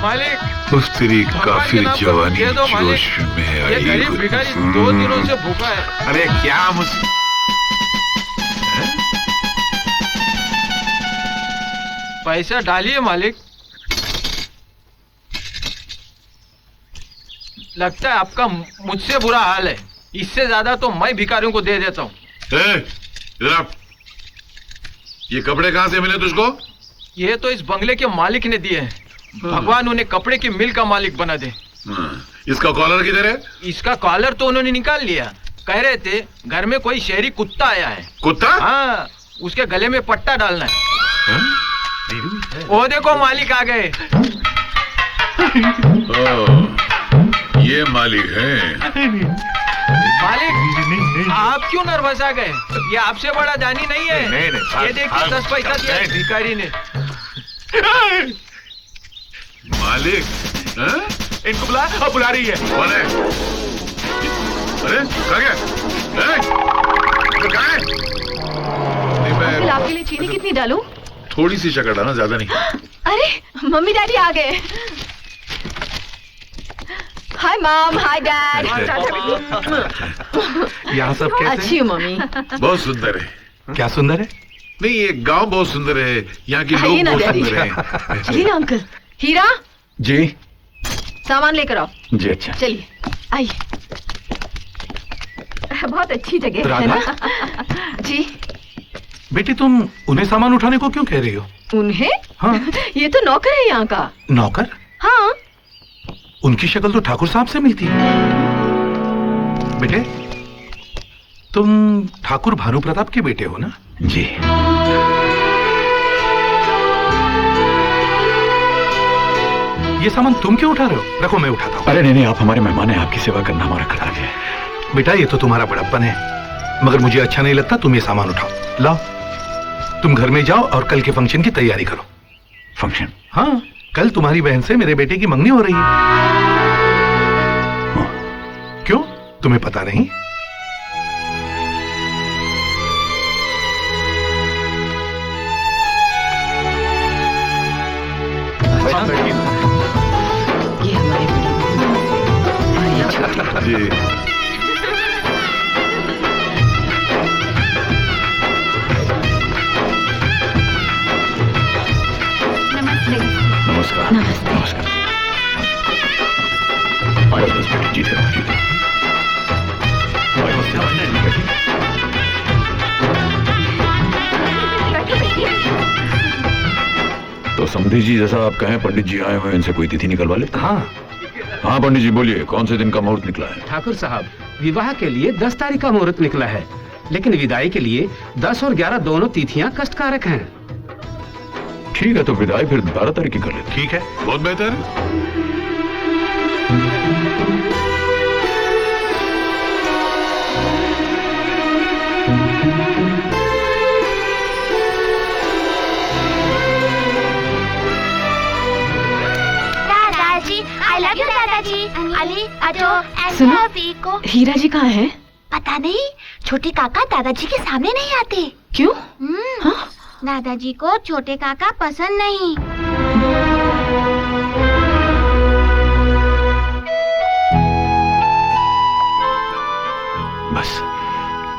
मालिक उस तेरी काफिर जवानी जोश में आई। ये गरीब भिखारी 2 दिनों से भूखा है। अरे क्या पैसा डालिए मालिक। लगता है आपका मुझसे बुरा हाल है, इससे ज्यादा तो मैं भिखारियों को दे देता हूँ। इधर आप, ये कपड़े कहाँ से मिले तुझको? ये तो इस बंगले के मालिक ने दिए हैं। भगवान उन्हें कपड़े की मिल का मालिक बना दे। इसका कॉलर किधर है? इसका कॉलर तो उन्होंने निकाल लिया। कह रहे थे घर में कोई शहरी कुत्ता आया है। कुत्ता? हाँ, उसके गले में पट्टा डालना है। वो देखो मालिक आ गए। ये मालिक है। मालिक आप क्यों नर्वस आ गए? ये आपसे बड़ा दानी नहीं है। नहीं, ये देखिए 10 पैसा दिया भिखारी ने। मालिक इनको बुला रही है। कौन है? अरे कहाँ गया? कहाँ है? अंकल आपके लिए चीनी कितनी डालूं? थोड़ी सी शक्कर डालना, ज्यादा नहीं। अरे मम्मी डैडी आ गए। Hi mom, hi dad. यहाँ सब कैसे? अच्छी हूँ मम्मी। बहुत सुंदर है। क्या सुंदर है? नहीं, ये गांव बहुत सुंदर है, यहाँ के लोग बहुत सुंदर हैं। चलिए ना अंकल। हीरा जी। सामान लेकर आओ। जी अच्छा। चलिए आइए। बहुत अच्छी जगह है ना? जी। बेटी तुम उन्हें सामान उठाने को क्यों कह रही हो? उन्हें? हाँ। ये तो नौकर है यहाँ का। नौकर? हाँ। उनकी शक्ल तो ठाकुर साहब से मिलती है। बेटे तुम ठाकुर भानु प्रताप के बेटे हो ना? जी। ये सामान तुम क्यों उठा रहे हो? रखो मैं उठाता हूँ। अरे नहीं, आप हमारे मेहमान हैं, आपकी सेवा करना हमारा कर्तव्य है। बेटा ये तो तुम्हारा बड़प्पन है, मगर मुझे अच्छा नहीं लगता तुम ये सामान उठाओ। लाओ तुम घर में जाओ और कल के फंक्शन की तैयारी करो। फंक्शन? हाँ, कल तुम्हारी बहन से मेरे बेटे की मंगनी हो रही है। क्यों, तुम्हें पता नहीं? ये हमारे जी। नमस्कार। नमस्ते। नमस्कार। आइए बस बेटी, जीते रहो, जीते रहो। तो समधी जी जैसा आप कहें, पंडित जी आए हुए, इनसे कोई तिथि निकलवा ले। हाँ हाँ पंडित जी बोलिए, कौन से दिन का मुहूर्त निकला है? ठाकुर साहब, विवाह के लिए 10 तारीख का मुहूर्त निकला है, लेकिन विदाई के लिए 10 और 11 दोनों तिथियां कष्टकारक हैं। ठीक है, तो विदाई फिर 12 तारीख की कर लेते। ठीक है, बहुत बेहतर। दादाजी, I love you दादाजी। अली अजो सुनो, हीरा जी कहाँ हैं? पता नहीं, छोटे काका दादाजी के सामने नहीं आते। क्यों? हाँ? दादाजी को छोटे काका पसंद नहीं।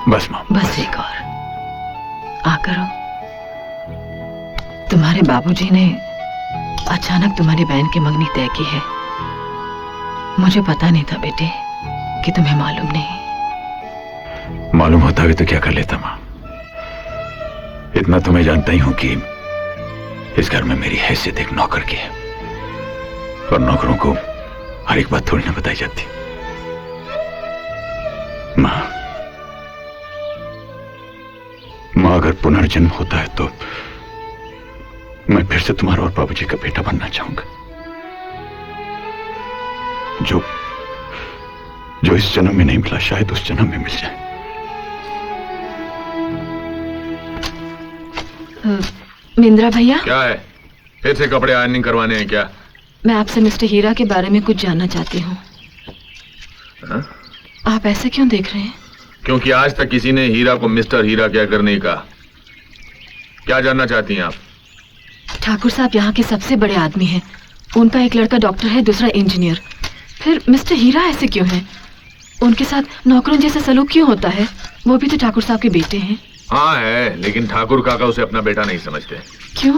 बस माँ, बस एक और आकर। तुम्हारे बाबूजी ने अचानक तुम्हारी बहन की मंगनी तय की है। मुझे पता नहीं था बेटे कि तुम्हें मालूम नहीं। मालूम होता भी तो क्या कर लेता माँ। इतना तो मैं जानता ही हूं कि इस घर में मेरी हैसियत एक नौकर की है, और नौकरों को हर एक बात थोड़ी ना बताई जाती। माँ, अगर पुनर्जन्म होता है तो मैं फिर से तुम्हारा और बाबूजी का बेटा बनना चाहूंगा। जो इस जन्म में नहीं मिला, शायद उस जन्म में मिल जाए। मिंद्रा भैया, क्या है? फिर से कपड़े आयरनिंग करवाने हैं क्या? मैं आपसे मिस्टर हीरा के बारे में कुछ जानना चाहती हूँ। आप ऐसे क्यों देख रहे हैं? क्योंकि आज तक किसी ने हीरा को मिस्टर हीरा कहकर नहीं कहा। क्या जानना चाहती हैं आप? ठाकुर साहब यहाँ के सबसे बड़े आदमी हैं। उनका एक लड़का डॉक्टर है, दूसरा इंजीनियर। फिर मिस्टर हीरा ऐसे क्यों हैं? उनके साथ नौकरों जैसा सलूक क्यों होता है? वो भी तो ठाकुर साहब के बेटे हैं। हाँ है, लेकिन ठाकुर काका उसे अपना बेटा नहीं समझते। क्यों?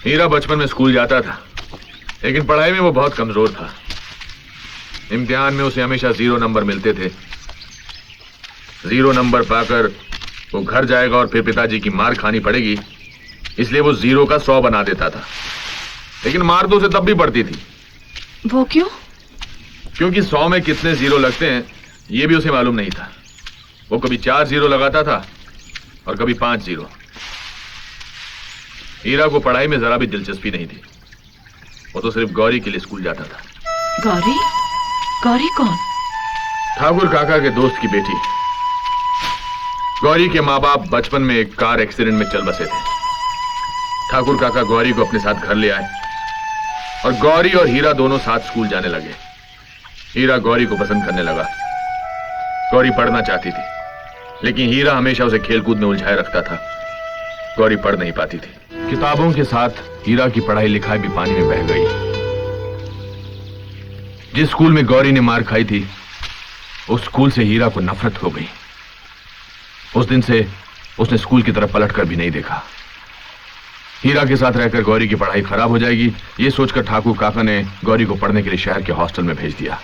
हीरा बचपन में स्कूल जाता था, लेकिन पढ़ाई में वो बहुत कमजोर था। इम्तिहान में उसे हमेशा 0 नंबर मिलते थे। 0 नंबर पाकर वो घर जाएगा और फिर पिताजी की मार खानी पड़ेगी, इसलिए वो 0 का 100 बना देता था। लेकिन मार तो उसे तब भी पड़ती थी। वो क्यों? क्योंकि 100 में कितने 0 लगते हैं ये भी उसे मालूम नहीं था। वो कभी 4 0 लगाता था और कभी 5 0। हीरा को पढ़ाई में जरा भी दिलचस्पी नहीं थी। वो तो सिर्फ गौरी के लिए स्कूल जाता था। गौरी? गौरी कौन? ठाकुर काका के दोस्त की बेटी। गौरी के माँ बाप बचपन में एक कार एक्सीडेंट में चल बसे थे। ठाकुर काका गौरी को अपने साथ घर ले आए और गौरी और हीरा दोनों साथ स्कूल जाने लगे। हीरा गौरी को पसंद करने लगा। गौरी पढ़ना चाहती थी, लेकिन हीरा हमेशा उसे खेलकूद में उलझाए रखता था। गौरी पढ़ नहीं पाती थी। किताबों के साथ हीरा की पढ़ाई लिखाई भी पानी में बह गई। जिस स्कूल में गौरी ने मार खाई थी, उस स्कूल से हीरा को नफरत हो गई। उस दिन से उसने स्कूल की तरफ पलटकर भी नहीं देखा। हीरा के साथ रहकर गौरी की पढ़ाई खराब हो जाएगी, ये सोचकर ठाकुर काका ने गौरी को पढ़ने के लिए शहर के हॉस्टल में भेज दिया।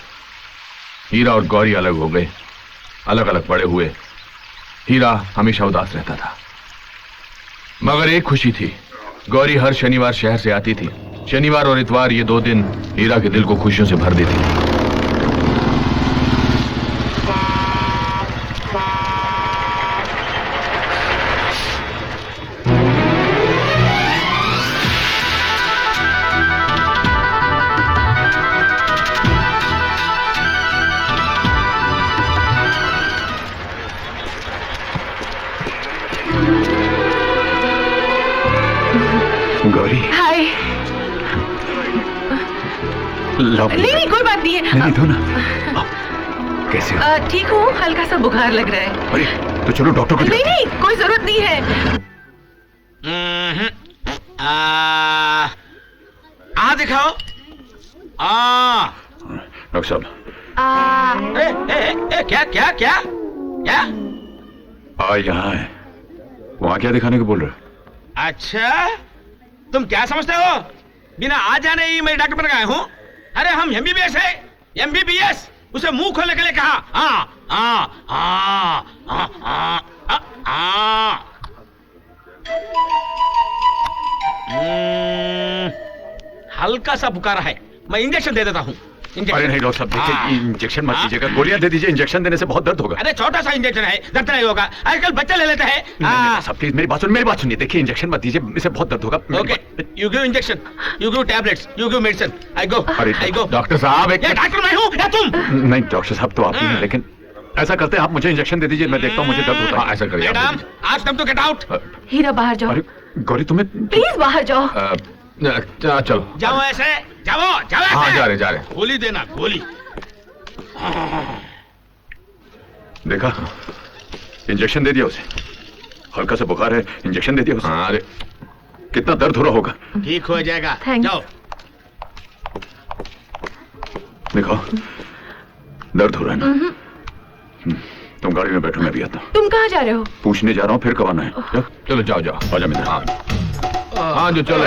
हीरा और गौरी अलग हो गए, अलग अलग बड़े हुए। हीरा हमेशा उदास रहता था, मगर एक खुशी थी। गौरी हर शनिवार शहर से आती थी। शनिवार और इतवार ये 2 दिन हीरा के दिल को खुशियों से भर देती थी। गौरी, हाय। नहीं, कोई बात नहीं है। नहीं, दो ना। कैसे हो? ठीक हूँ, हल्का सा बुखार लग रहा है। अरे तो चलो डॉक्टर को नहीं नहीं, कोई जरूरत नहीं है। दिखाओ। डॉक्टर साहब, क्या क्या क्या क्या? यहाँ है। वहाँ क्या दिखाने को बोल रहे हो? अच्छा, तुम क्या समझते हो? बिना आ जाने ही मैं डॉक्टर बन गया हूँ? अरे हम एमबीबीएस है, एमबीबीएस। उसे मुंह खोलने के लिए कहा। हल्का सा बुखार है, मैं इंजेक्शन दे देता हूँ। अरे नहीं डॉक्टर साहब, देखिए इंजेक्शन मत दीजिएगा, गोलियां दे दीजिए। इंजेक्शन देने से बहुत दर्द होगा। अरे छोटा सा इंजेक्शन है, दर्द नहीं होगा। आजकल बच्चे ले लेते हैं। साहब प्लीज मेरी बात सुनिए। देखिए इंजेक्शन मत दीजिए, इससे बहुत दर्द होगा। Okay, you give injection, you give tablets, you give medicine. I go. Doctor साहब, एक डॉक्टर मैं हूँ या तुम? नहीं डॉक्टर साहब, तो आप ही हैं, लेकिन ऐसा करते हैं, आप मुझे इंजेक्शन दे दीजिए, मैं देखता हूँ मुझे दर्द होता है। ऐसा करिए। मैडम, आज तुम तो गेट आउट। हीरा बाहर जाओ। अरे गौरी, तुम्हें प्लीज बाहर जाओ। चलो जाओ ऐसे, जाओ। हाँ, जा रहे। गोली देना, गोली। देखा, इंजेक्शन दे दिया उसे। हल्का सा बुखार है, इंजेक्शन दे दिया उसे। हाँ, अरे कितना दर्द हो रहा होगा। ठीक हो जाएगा, जाओ। देखो, दर्द हो रहा है ना? तुम गाड़ी में बैठो, मैं भी आता हूँ। तुम कहाँ जा रहे हो? पूछने जा रहा हूँ, फिर कब आना है? चलो जाओ। आजा मेरा। हाँ जो चलो,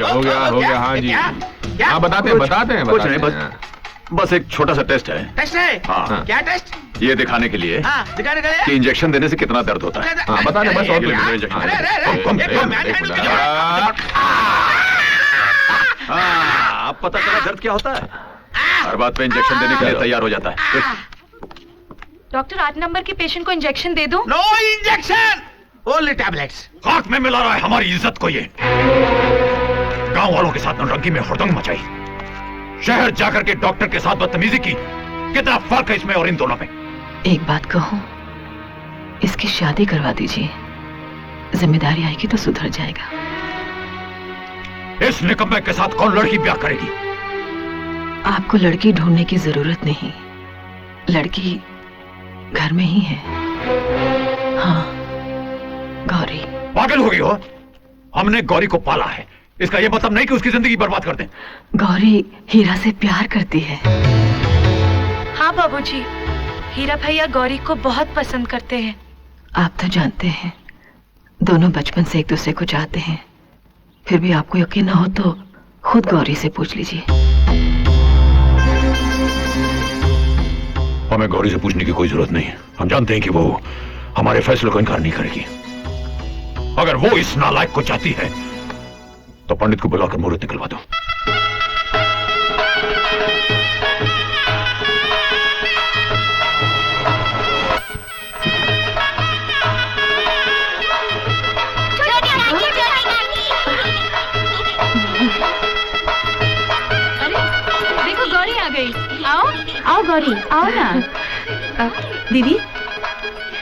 हो गया। हाँ जी, हाँ बताते हैं। कुछ नहीं, बस एक छोटा सा टेस्ट है। टेस्ट है? हाँ। क्या टेस्ट? ये दिखाने के लिए दिखाने के लिए कि इंजेक्शन देने से कितना दर्द होता है। हाँ बता दें बस। और अब पता चला दर्द क्या होता है। हर बात पे इंजेक्शन देने के लिए तैयार हो जाता है। डॉक्टर 8 नंबर के पेशेंट को इंजेक्शन दे दूं? No injection, only tablets. खाक में मिला रहा है हमारी इज्जत को। ये गांव वालों के साथ नौटंकी में हुड़दंग मचाई, शहर जाकर के डॉक्टर के साथ बदतमीजी की। कितना फर्क है इसमें और इन दोनों में। एक बात कहूं, इसकी शादी करवा दीजिए, जिम्मेदारी आएगी तो सुधर जाएगा। इस निकम्मे के साथ कौन लड़की ब्याह करेगी? आपको लड़की ढूंढने की जरूरत नहीं, लड़की घर में ही है। हाँ, गौरी। पागल हो गई हो? हमने गौरी को पाला है, इसका यह मतलब नहीं कि उसकी जिंदगी बर्बाद कर दें। गौरी हीरा से प्यार करती है। हाँ बाबूजी, हीरा भैया गौरी को बहुत पसंद करते हैं। आप तो जानते हैं दोनों बचपन से एक दूसरे को चाहते हैं, फिर भी आपको यकीन ना हो तो खुद गौरी से पूछ लीजिए। हमें गौरी से पूछने की कोई जरूरत नहीं है। हम जानते हैं कि वो हमारे फैसले को इनकार नहीं करेगी। अगर वो इस नालायक को चाहती है तो पंडित को बुलाकर मुहूर्त निकलवा दो। देखो गौरी आ गई। आओ आओ गौरी, आओ ना। दीदी,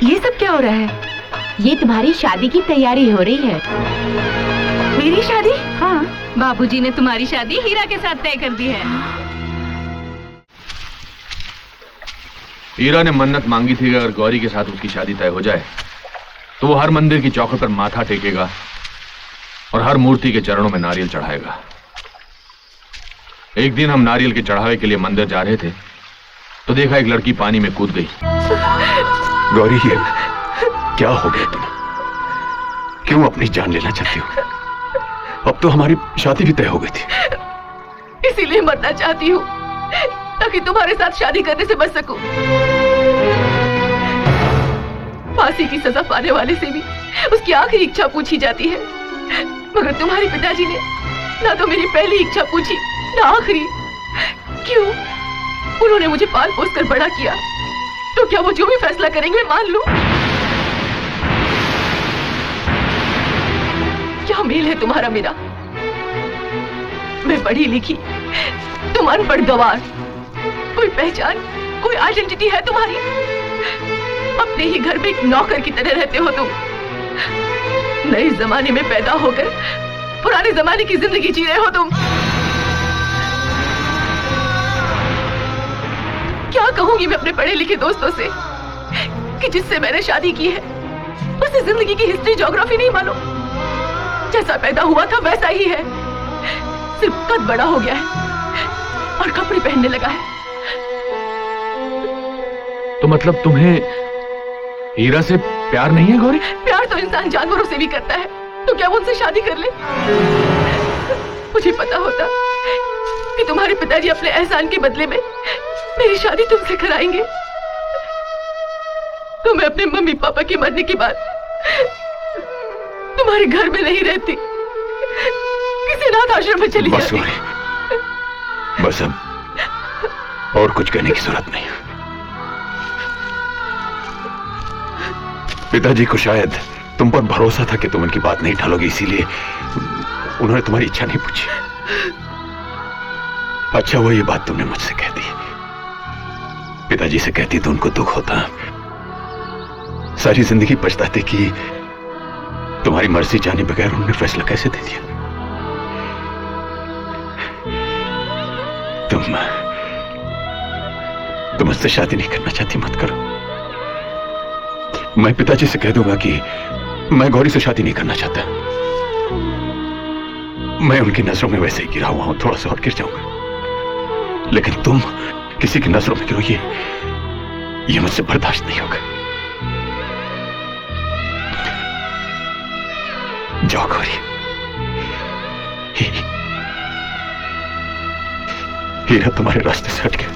ये सब क्या हो रहा है? ये तुम्हारी शादी की तैयारी हो रही है। मेरी शादी? हाँ, बाबूजी ने तुम्हारी शादी हीरा के साथ तय कर दी है। हीरा ने मन्नत मांगी थी कि अगर गौरी के साथ उसकी शादी तय हो जाए तो वो हर मंदिर की चौखट पर माथा टेकेगा और हर मूर्ति के चरणों में नारियल चढ़ाएगा। एक दिन हम नारियल के चढ़ावे के लिए मंदिर जा रहे थे तो देखा एक लड़की पानी में कूद गई। गौरी, ये क्या हो गया तुम? क्यों अपनी जान लेना चाहती हो? अब तो हमारी शादी भी तय हो गई थी। इसीलिए मरना चाहती हूँ ताकि तुम्हारे साथ शादी करने से बच सकूं। फांसी की सजा पाने वाले से भी उसकी आखिरी इच्छा पूछी जाती है, मगर तुम्हारे पिताजी ने ना तो मेरी पहली इच्छा पूछी ना आखिरी। क्यों? उन्होंने मुझे पाल पोस कर बड़ा किया, तो क्या वो जो भी फैसला करेंगे मान लूं? क्या मेल है तुम्हारा मेरा? मैं पढ़ी लिखी, तुम अनपढ़ गवार। कोई पहचान, कोई आइडेंटिटी है तुम्हारी? अपने ही घर में एक नौकर की तरह रहते हो तुम। नए जमाने में पैदा होकर पुराने जमाने की जिंदगी जी रहे हो तुम। क्या कहूंगी मैं अपने पढ़े लिखे दोस्तों से कि जिससे मैंने शादी की है उसे जिंदगी की हिस्ट्री ज्योग्राफी नहीं मालूम। जैसा पैदा हुआ था वैसा ही है, सिर्फ कद बड़ा हो गया है और कपड़े पहनने लगा है। तो मतलब तुम्हें हीरा से प्यार नहीं है गौरी? प्यार तो इंसान जानवरों से भी करता है, तो क्या वो उनसे शादी कर ले? मुझे पता होता कि तुम्हारे पिताजी अपने एहसान के बदले में मेरी शादी तुमसे कराएंगे तो मैं अपने मम्मी पापा के मरने के बाद तुम्हारे घर में नहीं रहती, किसी अनाथ आश्रम में चली बस जाती। गौरी, बस अब और कुछ कहने की जरूरत नहीं। पिताजी को शायद तुम पर भरोसा था कि तुम उनकी बात नहीं टालोगी, इसीलिए उन्होंने तुम्हारी इच्छा नहीं पूछी। अच्छा वो ये बात तुमने मुझसे कह दी, पिताजी से कहती तो उनको दुख होता, सारी जिंदगी पछताते कि तुम्हारी मर्जी जाने बगैर उन्होंने फैसला कैसे दे दिया। तुम मुझसे शादी नहीं करना चाहती, मत करो। मैं पिताजी से कह दूंगा कि मैं गौरी से शादी नहीं करना चाहता। मैं उनकी नजरों में वैसे ही गिरा हुआ हूं, थोड़ा सा और गिर जाऊंगा, लेकिन तुम किसी की नजरों में गिरो ये मुझसे बर्दाश्त नहीं होगा। जाओ गौरी, हीरा तुम्हारे रास्ते से हट गया।